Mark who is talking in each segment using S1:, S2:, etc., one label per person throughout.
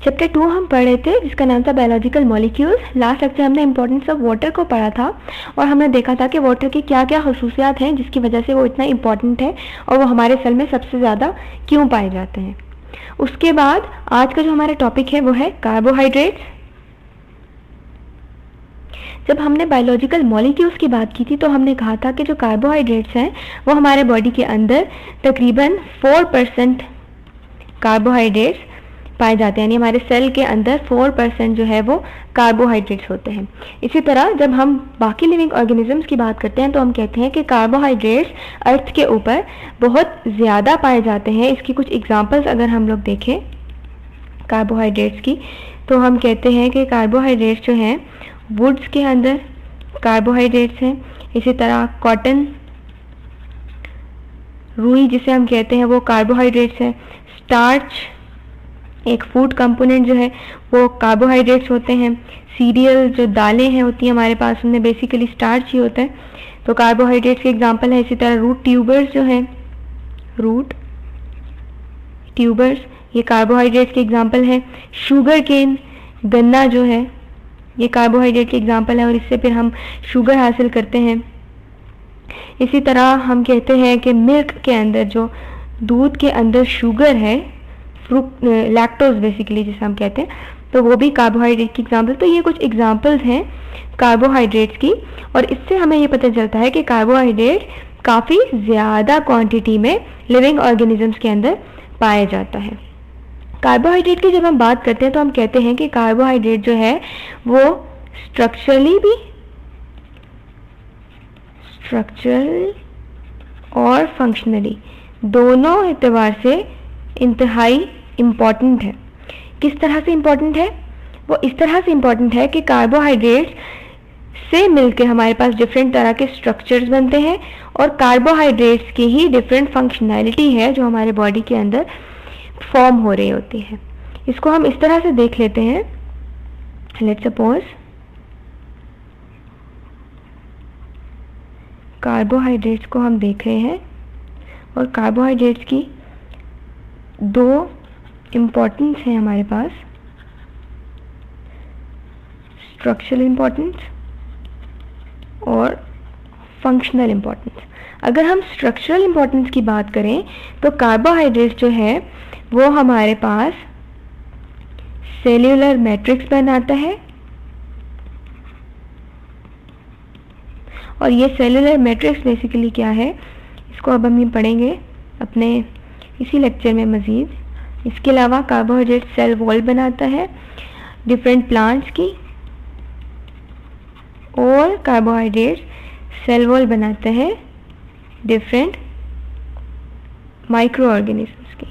S1: Chapter 2 हम पढ़ रहे थे जिसका नाम था बायोलॉजिकल मॉलिक्यूल्स। लास्ट लेक्चर हमने इंपॉर्टेंस ऑफ वाटर को पढ़ा था और हमने देखा था कि वाटर की क्या क्या खसूसियात हैं जिसकी वजह से वो इतना इम्पॉर्टेंट है और वो हमारे सेल में सबसे ज़्यादा क्यों पाए जाते हैं। उसके बाद आज का जो हमारा टॉपिक है वो है कार्बोहाइड्रेट्स। जब हमने बायोलॉजिकल मॉलिक्यूल्स की बात की थी तो हमने कहा था कि जो कार्बोहाइड्रेट्स हैं वो हमारे बॉडी के अंदर तकरीबन 4% कार्बोहाइड्रेट्स पाए जाते हैं, यानी हमारे सेल के अंदर 4% जो है वो कार्बोहाइड्रेट्स होते हैं। इसी तरह जब हम बाकी लिविंग ऑर्गेनिजम्स की बात करते हैं तो हम कहते हैं कि कार्बोहाइड्रेट्स अर्थ के ऊपर बहुत ज़्यादा पाए जाते हैं। इसकी कुछ एग्जांपल्स अगर हम लोग देखें कार्बोहाइड्रेट्स की तो हम कहते हैं कि कार्बोहाइड्रेट्स जो हैं वुड्स के अंदर कार्बोहाइड्रेट्स हैं। इसी तरह कॉटन, रुई जिसे हम कहते हैं वो कार्बोहाइड्रेट्स है। स्टार्च एक फूड कंपोनेंट जो है वो कार्बोहाइड्रेट्स होते हैं। सीरियल जो दालें हैं होती हैं हमारे पास उनमें बेसिकली स्टार्च ही होता है तो कार्बोहाइड्रेट्स के एग्जांपल है। इसी तरह रूट ट्यूबर्स जो हैं, रूट ट्यूबर्स ये कार्बोहाइड्रेट्स के एग्जांपल है। शुगर केन, गन्ना जो है ये कार्बोहाइड्रेट के एग्जांपल है और इससे फिर हम शुगर हासिल करते हैं। इसी तरह हम कहते हैं कि मिल्क के अंदर जो दूध के अंदर शुगर है, लैक्टोज बेसिकली जिसे हम कहते हैं, तो वो भी कार्बोहाइड्रेट की एग्जांपल। तो ये कुछ एग्जांपल्स हैं कार्बोहाइड्रेट्स की और इससे हमें ये पता चलता है कि कार्बोहाइड्रेट काफ़ी ज़्यादा क्वांटिटी में लिविंग ऑर्गेनिजम्स के अंदर पाया जाता है। कार्बोहाइड्रेट की जब हम बात करते हैं तो हम कहते हैं कि कार्बोहाइड्रेट जो है वो स्ट्रक्चरल और फंक्शनली दोनों एतबार से इंतहाई इम्पॉर्टेंट है। किस तरह से इम्पॉर्टेंट है? वो इस तरह से इम्पॉर्टेंट है कि कार्बोहाइड्रेट्स से मिलकर हमारे पास डिफरेंट तरह के स्ट्रक्चर्स बनते हैं और कार्बोहाइड्रेट्स की ही डिफरेंट फंक्शनैलिटी है जो हमारे बॉडी के अंदर फॉर्म हो रही होती है। इसको हम इस तरह से देख लेते हैं। लेट्स सपोज कार्बोहाइड्रेट्स को हम देख रहे हैं और कार्बोहाइड्रेट्स की दो इम्पॉर्टेंस है हमारे पास, स्ट्रक्चरल इम्पॉर्टेंस और फंक्शनल इम्पॉर्टेंस। अगर हम स्ट्रक्चरल इम्पॉर्टेंस की बात करें तो कार्बोहाइड्रेट्स जो है वो हमारे पास सेल्यूलर मैट्रिक्स बनाता है और ये सेल्यूलर मैट्रिक्स बेसिकली क्या है इसको अब हम ये पढ़ेंगे अपने इसी लेक्चर में मज़ीद। इसके अलावा कार्बोहाइड्रेट सेल वॉल बनाता है डिफरेंट प्लांट्स की और कार्बोहाइड्रेट सेल वॉल बनाता है डिफरेंट माइक्रो ऑर्गेनिजम्स की।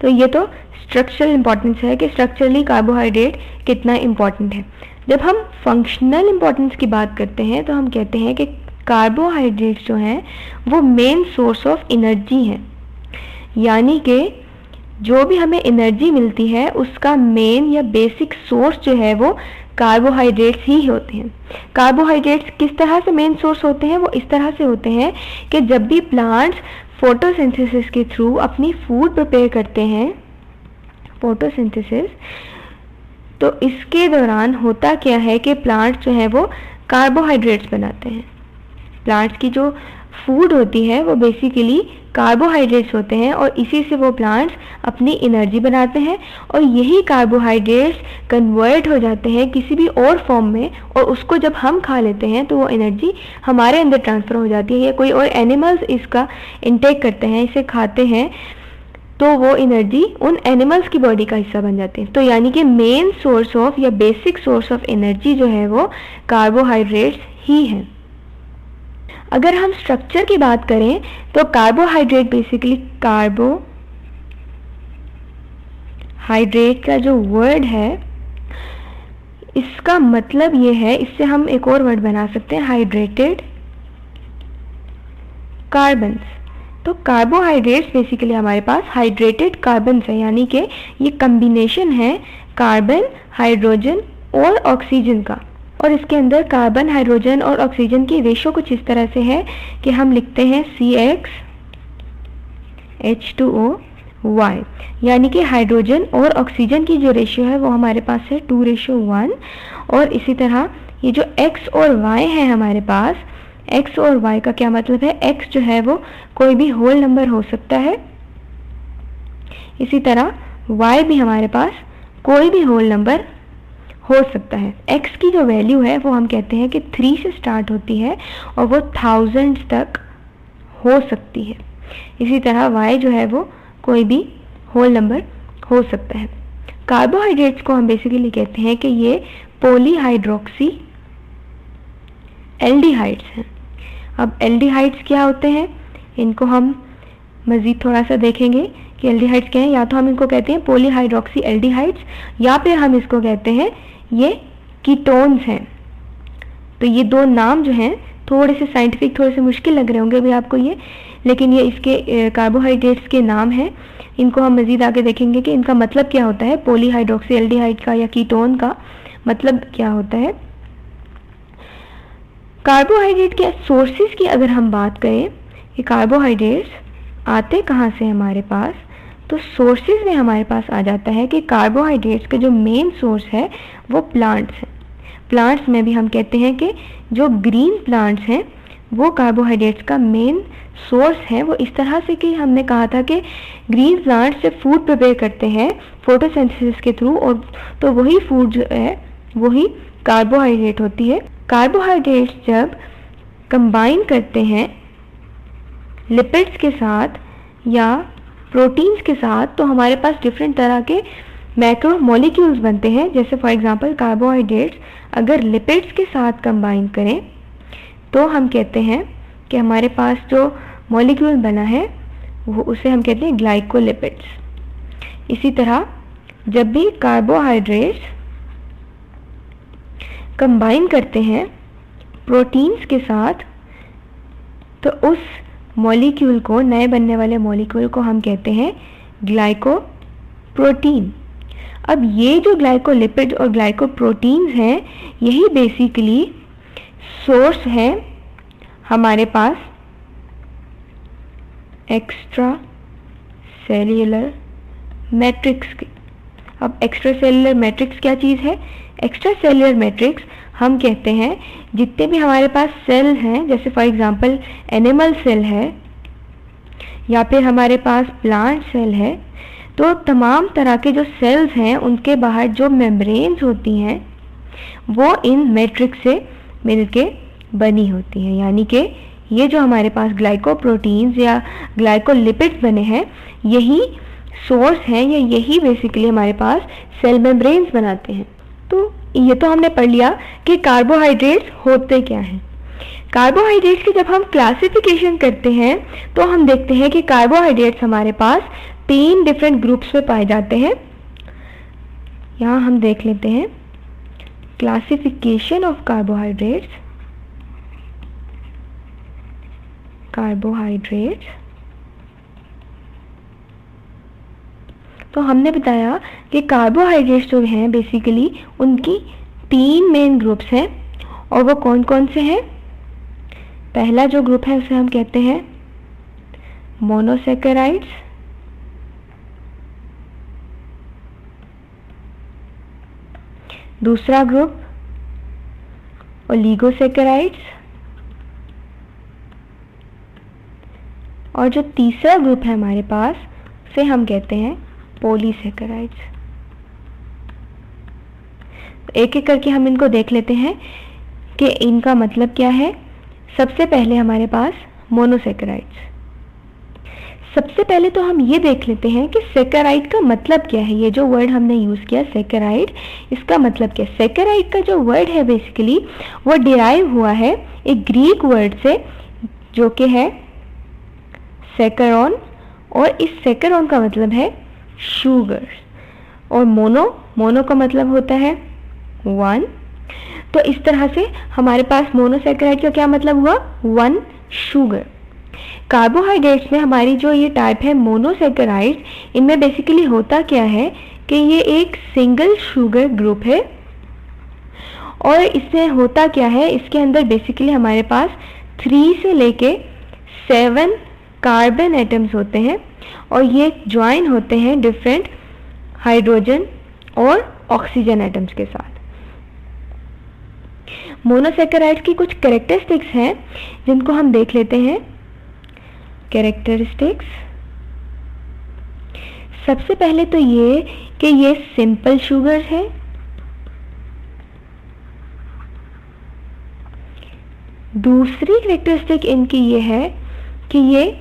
S1: तो ये तो स्ट्रक्चरल इम्पॉर्टेंस है कि स्ट्रक्चरली कार्बोहाइड्रेट कितना इम्पॉर्टेंट है। जब हम फंक्शनल इम्पॉर्टेंस की बात करते हैं तो हम कहते हैं कि कार्बोहाइड्रेट्स जो हैं वो मेन सोर्स ऑफ एनर्जी हैं, यानी कि जो भी हमें एनर्जी मिलती है उसका मेन या बेसिक सोर्स जो है वो कार्बोहाइड्रेट्स ही होते हैं। कार्बोहाइड्रेट्स किस तरह से मेन सोर्स होते हैं? वो इस तरह से होते हैं कि जब भी प्लांट्स फोटोसिंथेसिस के थ्रू अपनी फूड प्रिपेयर करते हैं, फोटोसिंथेसिस, तो इसके दौरान होता क्या है कि प्लांट्स जो है वो कार्बोहाइड्रेट्स बनाते हैं। प्लांट्स की जो फूड होती है वो बेसिकली कार्बोहाइड्रेट्स होते हैं और इसी से वो प्लांट्स अपनी एनर्जी बनाते हैं और यही कार्बोहाइड्रेट्स कन्वर्ट हो जाते हैं किसी भी और फॉर्म में और उसको जब हम खा लेते हैं तो वो एनर्जी हमारे अंदर ट्रांसफ़र हो जाती है या कोई और एनिमल्स इसका इंटेक करते हैं, इसे खाते हैं, तो वो एनर्जी उन एनिमल्स की बॉडी का हिस्सा बन जाती है। तो यानी कि मेन सोर्स ऑफ या बेसिक सोर्स ऑफ एनर्जी जो है वो कार्बोहाइड्रेट्स ही है। अगर हम स्ट्रक्चर की बात करें तो कार्बोहाइड्रेट बेसिकली कार्बोहाइड्रेट का जो वर्ड है इसका मतलब ये है, इससे हम एक और वर्ड बना सकते हैं हाइड्रेटेड कार्बन्स। तो कार्बोहाइड्रेट्स बेसिकली हमारे पास हाइड्रेटेड कार्बन्स है, यानी कि ये कम्बिनेशन है कार्बन, हाइड्रोजन और ऑक्सीजन का। और इसके अंदर कार्बन, हाइड्रोजन और ऑक्सीजन की रेशो कुछ इस तरह से है कि हम लिखते हैं H2O Y, यानी कि हाइड्रोजन और ऑक्सीजन की जो रेशियो है वो हमारे पास है 2:1। और इसी तरह ये जो X और Y है हमारे पास, X और Y का क्या मतलब है, X जो है वो कोई भी होल नंबर हो सकता है, इसी तरह Y भी हमारे पास कोई भी होल नंबर हो सकता है। X की जो वैल्यू है वो हम कहते हैं कि 3 से स्टार्ट होती है और वो थाउजेंड्स तक हो सकती है। इसी तरह Y जो है वो कोई भी होल नंबर हो सकता है। कार्बोहाइड्रेट्स को हम बेसिकली कहते हैं कि ये पॉलीहाइड्रोक्सी एल्डिहाइड्स हैं। अब एल्डिहाइड्स क्या होते हैं, इनको हम मज़ीद थोड़ा सा देखेंगे कि एल्डिहाइड्स क्या हैं। या तो हम इनको कहते हैं पॉलीहाइड्रोक्सी एल्डिहाइड्स, या फिर हम इसको कहते हैं ये कीटोन्स हैं। तो ये दो नाम जो हैं थोड़े से साइंटिफिक, थोड़े से मुश्किल लग रहे होंगे भी आपको ये, लेकिन ये इसके कार्बोहाइड्रेट्स के नाम हैं। इनको हम मज़ीद आगे देखेंगे कि इनका मतलब क्या होता है, पॉलीहाइड्रोक्सी एल्डिहाइड का या कीटोन का मतलब क्या होता है। कार्बोहाइड्रेट के सोर्सेज की अगर हम बात करें कि कार्बोहाइड्रेट्स आते कहाँ से हमारे पास, तो सोर्सेज में हमारे पास आ जाता है कि कार्बोहाइड्रेट्स का जो मेन सोर्स है वो प्लांट्स हैं। प्लांट्स में भी हम कहते हैं कि जो ग्रीन प्लांट्स हैं वो कार्बोहाइड्रेट्स का मेन सोर्स है। वो इस तरह से कि हमने कहा था कि ग्रीन प्लांट्स से फूड प्रिपेयर करते हैं फोटोसिंथेसिस के थ्रू, और तो वही फूड जो है वही कार्बोहाइड्रेट होती है। कार्बोहाइड्रेट्स जब कंबाइन करते हैं लिपिड्स के साथ या प्रोटीन्स के साथ, तो हमारे पास डिफरेंट तरह के मैक्रो मॉलिक्यूल्स बनते हैं। जैसे फॉर एग्जांपल कार्बोहाइड्रेट्स अगर लिपिड्स के साथ कंबाइन करें तो हम कहते हैं कि हमारे पास जो मॉलिक्यूल बना है वो उसे हम कहते हैं ग्लाइकोलिपिड्स। इसी तरह जब भी कार्बोहाइड्रेट्स कंबाइन करते हैं प्रोटीन्स के साथ, तो उस मॉलिक्यूल को, नए बनने वाले मॉलिक्यूल को हम कहते हैं ग्लाइकोप्रोटीन। अब ये जो ग्लाइकोलिपिड और ग्लाइकोप्रोटीन्स हैं यही बेसिकली सोर्स है हमारे पास एक्स्ट्रा सेल्यूलर मैट्रिक्स की। अब एक्स्ट्रा सेल्यूलर मैट्रिक्स क्या चीज़ है, एक्स्ट्रा सेल्यूलर मैट्रिक्स हम कहते हैं जितने भी हमारे पास सेल हैं, जैसे फॉर एग्जांपल एनिमल सेल है या फिर हमारे पास प्लांट सेल है, तो तमाम तरह के जो सेल्स हैं उनके बाहर जो मेम्ब्रेन्स होती हैं वो इन मैट्रिक्स से मिलके बनी होती हैं। यानी कि ये जो हमारे पास ग्लाइकोप्रोटीन्स या ग्लाइकोलिपिड्स बने हैं यही सोर्स हैं या यही बेसिकली हमारे पास सेल मेम्ब्रेन्स बनाते हैं। तो ये तो हमने पढ़ लिया कि कार्बोहाइड्रेट्स होते क्या हैं। कार्बोहाइड्रेट्स की जब हम क्लासिफिकेशन करते हैं तो हम देखते हैं कि कार्बोहाइड्रेट्स हमारे पास 3 डिफरेंट ग्रुप्स में पाए जाते हैं। यहाँ हम देख लेते हैं क्लासिफिकेशन ऑफ कार्बोहाइड्रेट्स। तो हमने बताया कि कार्बोहाइड्रेट्स जो हैं बेसिकली उनकी 3 मेन ग्रुप्स हैं, और वो कौन कौन से हैं। पहला जो ग्रुप है उसे हम कहते हैं मोनोसैकेराइड्स, दूसरा ग्रुप ओलिगोसैकेराइड्स, और जो तीसरा ग्रुप है हमारे पास उसे हम कहते हैं पॉलीसैकेराइड्स। एक एक करके हम इनको देख लेते हैं कि इनका मतलब क्या है। सबसे पहले हमारे पास मोनोसैकेराइड्स। सबसे पहले तो हम ये देख लेते हैं कि सैकेराइड का मतलब क्या है। ये जो वर्ड हमने यूज़ किया सैकेराइड, इसका मतलब क्या है। सैकेराइड का जो वर्ड है बेसिकली वो डिराइव हुआ है एक ग्रीक वर्ड से जो कि है सैकरॉन, और इस सैकरॉन का मतलब है शुगर, और मोनो का मतलब होता है 1। तो इस तरह से हमारे पास मोनोसैकेराइड का क्या मतलब हुआ, 1 शुगर। कार्बोहाइड्रेट्स में हमारी जो ये टाइप है मोनोसैकेराइड, इनमें बेसिकली होता क्या है कि ये एक सिंगल शुगर ग्रुप है, और इसमें होता क्या है, इसके अंदर बेसिकली हमारे पास 3 से लेके 7 कार्बन एटम्स होते हैं। और ये ज्वाइन होते हैं डिफरेंट हाइड्रोजन और ऑक्सीजन एटम्स के साथ। मोनोसैकेराइड्स की कुछ कैरेक्टरिस्टिक्स हैं जिनको हम देख लेते हैं। कैरेक्टरिस्टिक्स, सबसे पहले तो ये कि ये सिंपल शुगर है। दूसरी कैरेक्टरिस्टिक इनकी ये है कि ये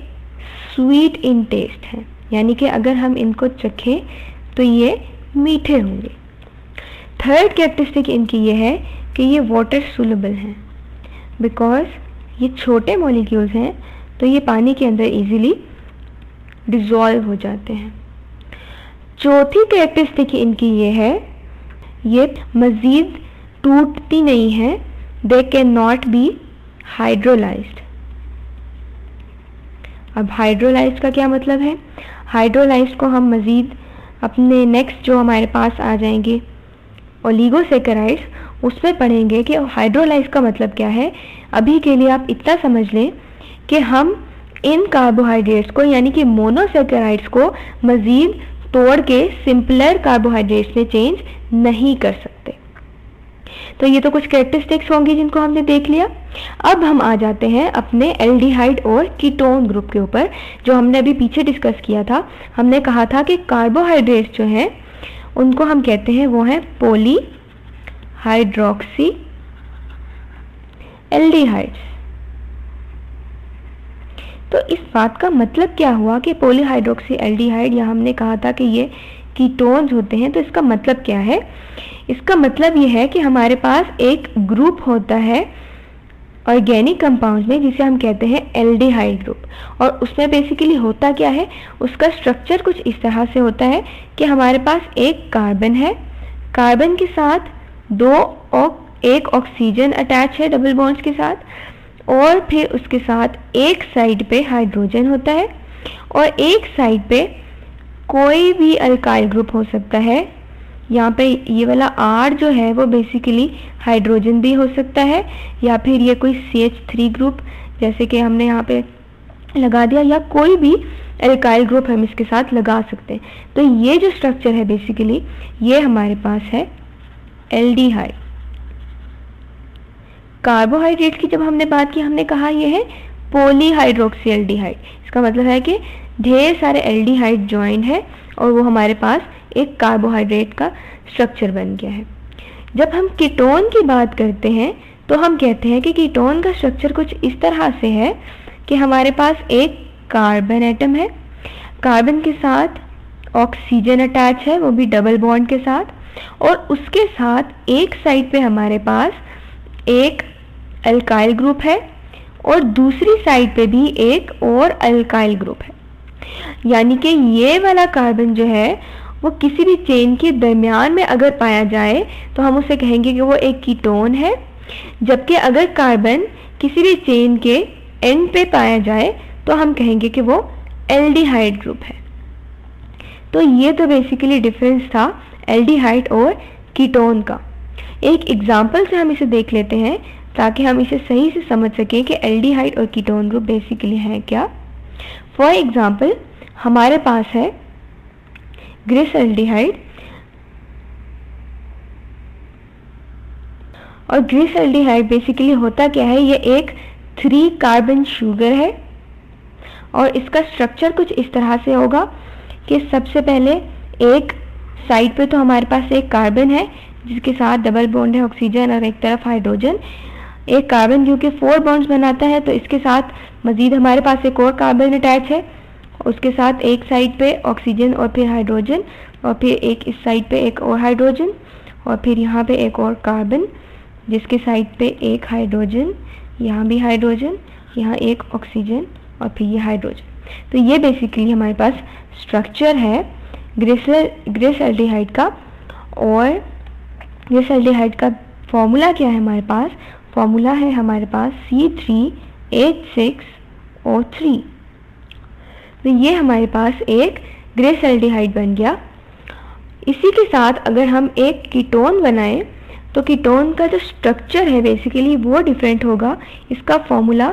S1: स्वीट इन टेस्ट है, यानी कि अगर हम इनको चखें तो ये मीठे होंगे। थर्ड कैरेक्टरिस्टिक इनकी ये है कि ये वाटर सोल्यूबल हैं, बिकॉज ये छोटे मॉलिक्यूल्स हैं तो ये पानी के अंदर इजीली डिसॉल्व हो जाते हैं। चौथी कैरेक्टरिस्टिक इनकी ये है, ये मज़ीद टूटती नहीं है, they can not be hydrolysed. अब हाइड्रोलाइज्ड का क्या मतलब है? हाइड्रोलाइज्ड को हम मज़ीद अपने नेक्स्ट जो हमारे पास आ जाएंगे ओलिगोसैकेराइड्स, उसमें पढ़ेंगे कि हाइड्रोलाइज का मतलब क्या है। अभी के लिए आप इतना समझ लें कि हम इन कार्बोहाइड्रेट्स को यानी कि मोनोसैकेराइड्स को मज़ीद तोड़ के सिंपलर कार्बोहाइड्रेट्स में चेंज नहीं कर सकते। तो ये तो कुछ कैरेक्टरिस्टिक्स होंगी जिनको हमने देख लिया। अब हम आ जाते हैं अपने एल्डिहाइड और कीटोन ग्रुप के ऊपर, जो हमने अभी पीछे डिस्कस किया था। हमने कहा था कि कार्बोहाइड्रेट्स जो हैं उनको हम कहते हैं वो हैं पॉली हाइड्रोक्सी एल्डिहाइड्स। तो इस बात का मतलब क्या हुआ कि पॉलीहाइड्रोक्सी एल्डिहाइड, या हमने कहा था कि ये कीटोन्स होते हैं, तो इसका मतलब क्या है? इसका मतलब ये है कि हमारे पास एक ग्रुप होता है ऑर्गेनिक कंपाउंड्स में जिसे हम कहते हैं एल्डिहाइड ग्रुप, और उसमें बेसिकली होता क्या है, उसका स्ट्रक्चर कुछ इस तरह से होता है कि हमारे पास एक कार्बन है, कार्बन के साथ एक ऑक्सीजन अटैच है डबल बॉन्ड्स के साथ, और फिर उसके साथ एक साइड पे हाइड्रोजन होता है और एक साइड पे कोई भी अल्काइल ग्रुप हो सकता है। यहाँ पे ये वाला R जो है वो बेसिकली हाइड्रोजन भी हो सकता है, या फिर ये कोई CH3 ग्रुप जैसे कि हमने यहाँ पे लगा दिया, या कोई भी अल्काइल ग्रुप हम इसके साथ लगा सकते हैं। तो ये जो स्ट्रक्चर है बेसिकली ये हमारे पास है एल्डिहाइड। कार्बोहाइड्रेट की जब हमने बात की, हमने कहा ये है पॉलीहाइड्रोक्सी एल्डिहाइड। इसका मतलब है कि ढेर सारे एल्डिहाइड ज्वाइन है और वो हमारे पास एक कार्बोहाइड्रेट का स्ट्रक्चर बन गया है। जब हम कीटोन की बात करते हैं तो हम कहते हैं कि कीटोन का स्ट्रक्चर कुछ इस तरह से है कि हमारे पास एक कार्बन एटम है, कार्बन के साथ ऑक्सीजन अटैच है, वो भी डबल बॉन्ड के साथ, और उसके साथ एक साइड पे हमारे पास एक अल्काइल ग्रुप है और दूसरी साइड पे भी एक और अल्काइल ग्रुप है। यानी कि ये वाला कार्बन जो है वो किसी भी चेन के दरमियान में अगर पाया जाए तो हम उसे कहेंगे कि वो एक कीटोन है, जबकि अगर कार्बन किसी भी चेन के एंड पे पाया जाए तो हम कहेंगे कि वो एल्डिहाइड ग्रुप है। तो ये तो बेसिकली डिफरेंस था एल्डिहाइड और कीटोन का। एक एग्जांपल से हम इसे देख लेते हैं ताकि हम इसे सही से समझ सकें कि एल्डिहाइड और कीटोन ग्रुप बेसिकली है क्या। फॉर एग्जांपल हमारे पास है ग्लिसरॉल्डिहाइड, और ग्लिसरॉल्डिहाइड बेसिकली होता क्या है, ये एक 3 कार्बन शुगर है और इसका स्ट्रक्चर कुछ इस तरह से होगा कि सबसे पहले एक साइड पे तो हमारे पास एक कार्बन है जिसके साथ डबल बॉन्ड है ऑक्सीजन और एक तरफ हाइड्रोजन। एक कार्बन जो कि 4 बॉन्ड्स बनाता है तो इसके साथ मजीद हमारे पास एक और कार्बन अटैच है, उसके साथ एक साइड पे ऑक्सीजन और फिर हाइड्रोजन, और फिर एक इस साइड पे एक और हाइड्रोजन, और फिर यहाँ पे एक और कार्बन जिसके साइड पे एक हाइड्रोजन, यहाँ भी हाइड्रोजन, यहाँ एक ऑक्सीजन और फिर ये हाइड्रोजन। तो ये बेसिकली हमारे पास स्ट्रक्चर है ग्लिसरॉल्डिहाइड का। और ग्लिसरॉल्डिहाइड का फॉर्मूला क्या है हमारे पास? फॉर्मूला है हमारे पास C3H6O3। तो ये हमारे पास एक ग्लिसरॉल्डिहाइड बन गया। इसी के साथ अगर हम एक कीटोन बनाएं तो कीटोन का जो स्ट्रक्चर है बेसिकली वो डिफरेंट होगा, इसका फॉर्मूला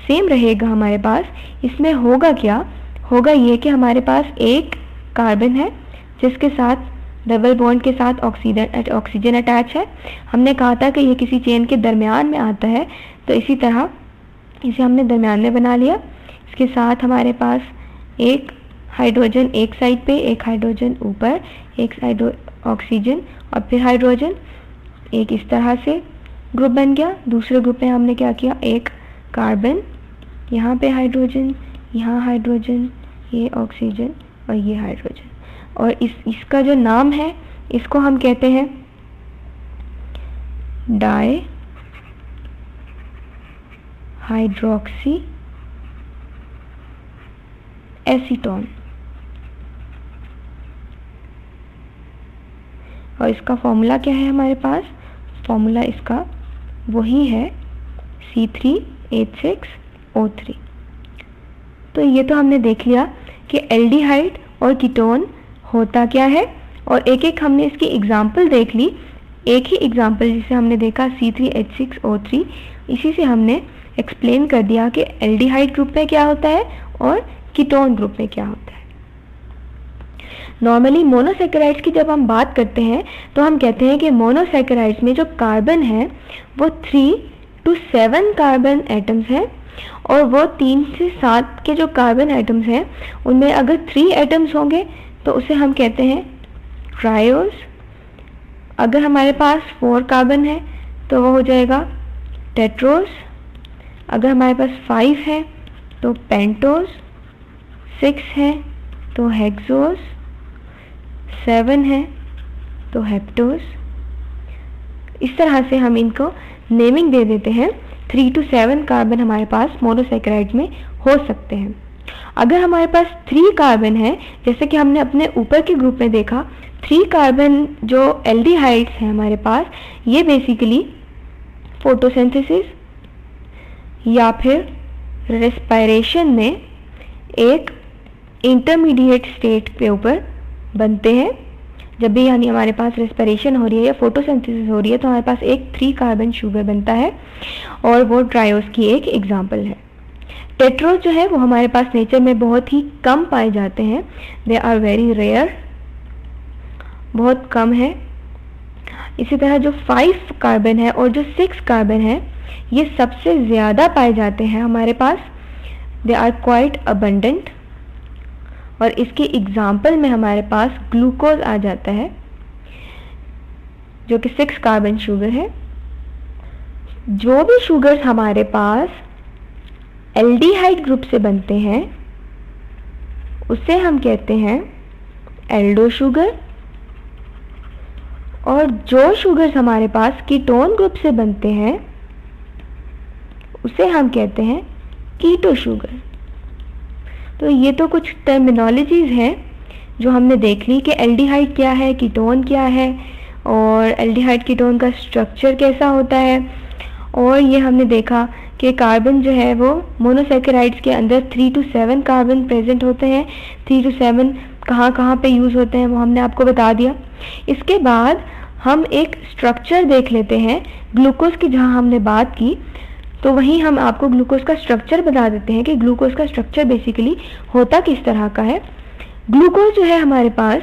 S1: सेम रहेगा हमारे पास। इसमें होगा क्या, होगा ये कि हमारे पास एक कार्बन है जिसके साथ डबल बॉन्ड के साथ ऑक्सीजन अटैच है। हमने कहा था कि ये किसी चेन के दरमियान में आता है, तो इसी तरह इसे हमने दरमियान में बना लिया। इसके साथ हमारे पास एक हाइड्रोजन एक साइड पे, एक हाइड्रोजन ऊपर, एक साइड ऑक्सीजन और फिर हाइड्रोजन, एक इस तरह से ग्रुप बन गया। दूसरे ग्रुप में हमने क्या किया, एक कार्बन, यहाँ पे हाइड्रोजन, यहाँ हाइड्रोजन, ये ऑक्सीजन और ये हाइड्रोजन, और इसका जो नाम है इसको हम कहते हैं डाई हाइड्रोक्सी एसीटोन। और इसका फॉर्मूला क्या है हमारे पास, फॉर्मूला इसका वही है C3H6O3। तो ये तो हमने देख लिया कि एल्डिहाइड और कीटोन होता क्या है, और एक एक हमने इसकी एग्जाम्पल देख ली। एक ही एग्जाम्पल जिसे हमने देखा C3H6O3, इसी से हमने एक्सप्लेन कर दिया कि एल्डिहाइड ग्रुप में क्या होता है और कीटोन ग्रुप में क्या होता है। नॉर्मली मोनोसैकेराइड्स की जब हम बात करते हैं तो हम कहते हैं कि मोनोसैकेराइड्स में जो कार्बन है वो 3 to 7 कार्बन एटम्स हैं, और वो 3 से 7 के जो कार्बन एटम्स हैं उनमें अगर 3 एटम्स होंगे तो उसे हम कहते हैं ट्रायोस। अगर हमारे पास 4 कार्बन है तो वो हो जाएगा टेट्रोस। अगर हमारे पास 5 है तो पेंटोस, 6 है तो हेक्सोस, 7 है तो हेप्टोस। इस तरह से हम इनको नेमिंग दे देते हैं। 3 to 7 कार्बन हमारे पास मोनोसैकेराइड में हो सकते हैं। अगर हमारे पास 3 कार्बन है, जैसे कि हमने अपने ऊपर के ग्रुप में देखा, 3 कार्बन जो एल्डिहाइड्स हैं हमारे पास, ये बेसिकली फोटोसिंथेसिस या फिर रेस्पिरेशन में एक इंटरमीडिएट स्टेट के ऊपर बनते हैं। जब भी यानी हमारे पास रेस्पिरेशन हो रही है या फोटोसिंथेसिस हो रही है तो हमारे पास एक 3 कार्बन शुगर बनता है, और वो ट्रायोस की एक एग्जाम्पल है। टेट्रोस जो है वो हमारे पास नेचर में बहुत ही कम पाए जाते हैं, दे आर वेरी रेयर, बहुत कम है। इसी तरह जो 5 कार्बन है और जो 6 कार्बन है ये सबसे ज़्यादा पाए जाते हैं हमारे पास, दे आर क्वाइट अबंडेंट। और इसके एग्जाम्पल में हमारे पास ग्लूकोज आ जाता है जो कि 6 कार्बन शुगर है। जो भी शुगर्स हमारे पास एल्डिहाइड ग्रुप से बनते हैं उसे हम कहते हैं एल्डो शुगर, और जो शुगर्स हमारे पास कीटोन ग्रुप से बनते हैं उसे हम कहते हैं कीटो शुगर। तो ये तो कुछ टर्मिनोलॉजीज हैं जो हमने देख ली कि एल्डिहाइड क्या है, कीटोन क्या है, और एल्डिहाइड कीटोन का स्ट्रक्चर कैसा होता है। और ये हमने देखा कि कार्बन जो है वो मोनोसैकेराइड्स के अंदर 3 to 7 कार्बन प्रेजेंट होते हैं। 3 to 7 कहाँ कहाँ पे यूज़ होते हैं वो हमने आपको बता दिया। इसके बाद हम एक स्ट्रक्चर देख लेते हैं ग्लूकोज की, जहाँ हमने बात की तो वहीं हम आपको ग्लूकोज का स्ट्रक्चर बता देते हैं कि ग्लूकोज का स्ट्रक्चर बेसिकली होता किस तरह का है। ग्लूकोज जो है हमारे पास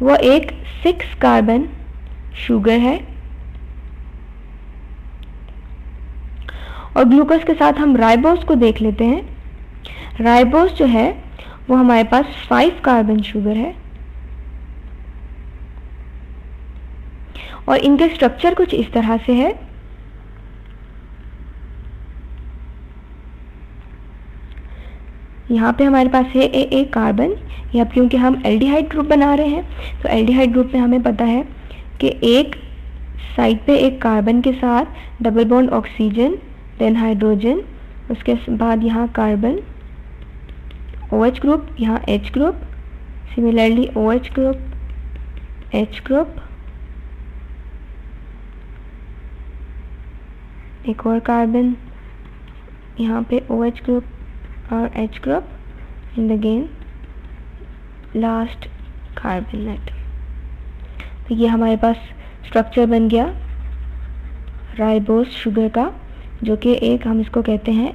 S1: वो एक 6 कार्बन शुगर है, और ग्लूकोज के साथ हम राइबोस को देख लेते हैं। राइबोस जो है वो हमारे पास 5 कार्बन शुगर है, और इनके स्ट्रक्चर कुछ इस तरह से है। यहाँ पे हमारे पास है एक कार्बन, या क्योंकि हम एल्डिहाइड ग्रुप बना रहे हैं तो एल्डिहाइड ग्रुप में हमें पता है कि एक साइड पे एक कार्बन के साथ double bond oxygen, then hydrogen, उसके बाद यहाँ कार्बन OH ग्रुप, यहाँ H group, similarly OH group, H group, एक और कार्बन, यहाँ पे OH ग्रुप और H group, and again last carbon atom. तो ये हमारे पास स्ट्रक्चर बन गया राइबोस शुगर का, जो कि एक हम इसको कहते हैं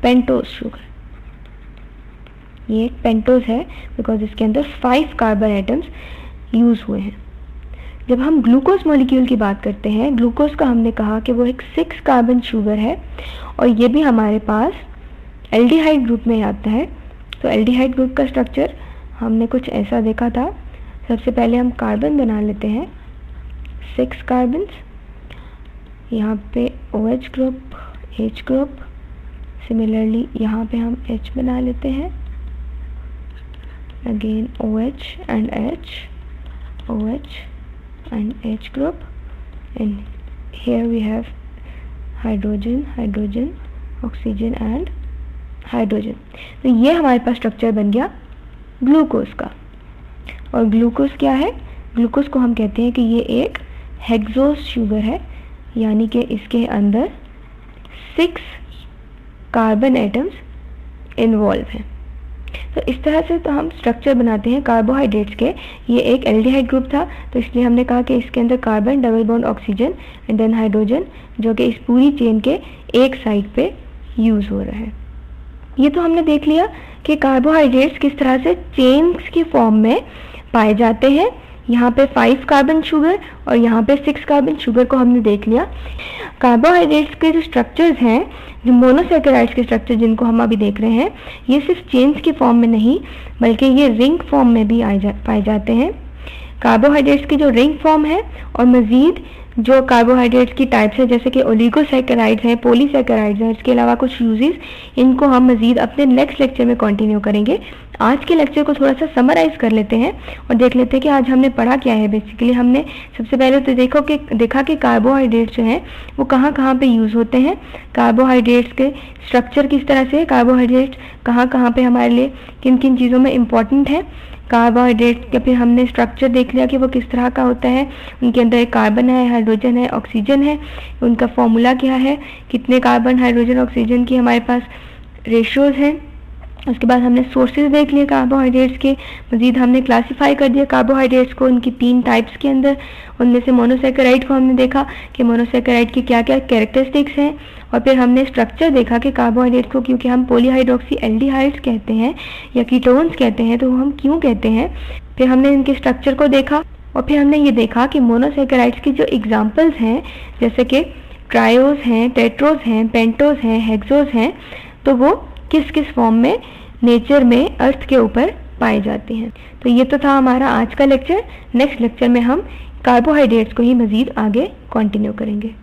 S1: पेंटोज शुगर। ये एक पेंटोज है बिकॉज इसके अंदर 5 कार्बन एटम्स यूज़ हुए हैं। जब हम ग्लूकोज मॉलिक्यूल की बात करते हैं, ग्लूकोज का हमने कहा कि वो एक 6 कार्बन शुगर है और ये भी हमारे पास एल्डिहाइड ग्रुप में आता है। तो एल्डिहाइड ग्रुप का स्ट्रक्चर हमने कुछ ऐसा देखा था। सबसे पहले हम कार्बन बना लेते हैं, 6 कार्बन्स, यहाँ पे OH group, H group, similarly यहाँ पे हम H बना लेते हैं, again OH and H, OH and H group, and here we have hydrogen, hydrogen, oxygen and hydrogen। तो ये हमारे पास स्ट्रक्चर बन गया ग्लूकोज का। और ग्लूकोज क्या है? ग्लूकोज को हम कहते हैं कि ये एक हेक्सोज शुगर है, यानी कि इसके अंदर 6 कार्बन एटम्स इन्वॉल्व हैं। तो इस तरह से तो हम स्ट्रक्चर बनाते हैं कार्बोहाइड्रेट्स के। ये एक एल्डिहाइड ग्रुप था तो इसलिए हमने कहा कि इसके अंदर carbon, double bond oxygen and then hydrogen, जो कि इस पूरी चेन के एक साइड पे यूज़ हो रहा है। ये तो हमने देख लिया कि कार्बोहाइड्रेट्स किस तरह से चेन्स की फॉर्म में पाए जाते हैं। यहाँ पे 5 कार्बन शुगर और यहाँ पे 6 कार्बन शुगर को हमने देख लिया। कार्बोहाइड्रेट्स के जो स्ट्रक्चर्स हैं, जो मोनोसैकेराइड्स के स्ट्रक्चर जिनको हम अभी देख रहे हैं, ये सिर्फ चेन्स की फॉर्म में नहीं बल्कि ये रिंग फॉर्म में भी पाए जाते हैं। कार्बोहाइड्रेट्स की जो रिंग फॉर्म है और मज़ीद जो कार्बोहाइड्रेट्स की टाइप्स है जैसे कि ओलिगोसैकेराइड्स हैं, पॉलीसैकेराइड्स हैं, इसके अलावा कुछ यूजेस, इनको हम मज़ीद अपने नेक्स्ट लेक्चर में कंटिन्यू करेंगे। आज के लेक्चर को थोड़ा सा समराइज़ कर लेते हैं और देख लेते हैं कि आज हमने पढ़ा क्या है। बेसिकली हमने सबसे पहले तो देखा कि कार्बोहाइड्रेट्स जो हैं वो कहाँ कहाँ पे यूज़ होते हैं, कार्बोहाइड्रेट्स के स्ट्रक्चर किस तरह से, कार्बोहाइड्रेट्स कहाँ कहाँ पे हमारे लिए किन किन चीज़ों में इम्पॉर्टेंट है। कार्बोहाइड्रेट का फिर हमने स्ट्रक्चर देख लिया कि वो किस तरह का होता है, उनके अंदर एक कार्बन है, हाइड्रोजन है, ऑक्सीजन है, उनका फॉर्मूला क्या है, कितने कार्बन, हाइड्रोजन, ऑक्सीजन की हमारे पास रेशियोज हैं। उसके बाद हमने सोर्सेज देख लिए कार्बोहाइड्रेट्स के, मज़ीद हमने क्लासीफाई कर दिया कार्बोहाइड्रेट्स को उनकी 3 टाइप्स के अंदर। उनमें से मोनोसैकेराइड को हमने देखा कि मोनोसैकेराइड की क्या क्या कैरेक्टरिस्टिक्स हैं, और फिर हमने स्ट्रक्चर देखा कि कार्बोहाइड्रेट को क्योंकि हम पॉलीहाइड्रोक्सी एल्डिहाइड्स कहते हैं या कीटोन्स कहते हैं तो हम क्यों कहते हैं। फिर हमने इनके स्ट्रक्चर को देखा और फिर हमने ये देखा कि मोनोसैकेराइड्स की जो एग्जाम्पल्स हैं जैसे कि ट्रायोज हैं, टेट्रोज हैं, पेंटोज हैं, हेक्सोज हैं, तो वो किस किस फॉर्म में नेचर में अर्थ के ऊपर पाए जाते हैं। तो ये तो था हमारा आज का लेक्चर। नेक्स्ट लेक्चर में हम कार्बोहाइड्रेट्स को ही मज़ीद आगे कंटिन्यू करेंगे।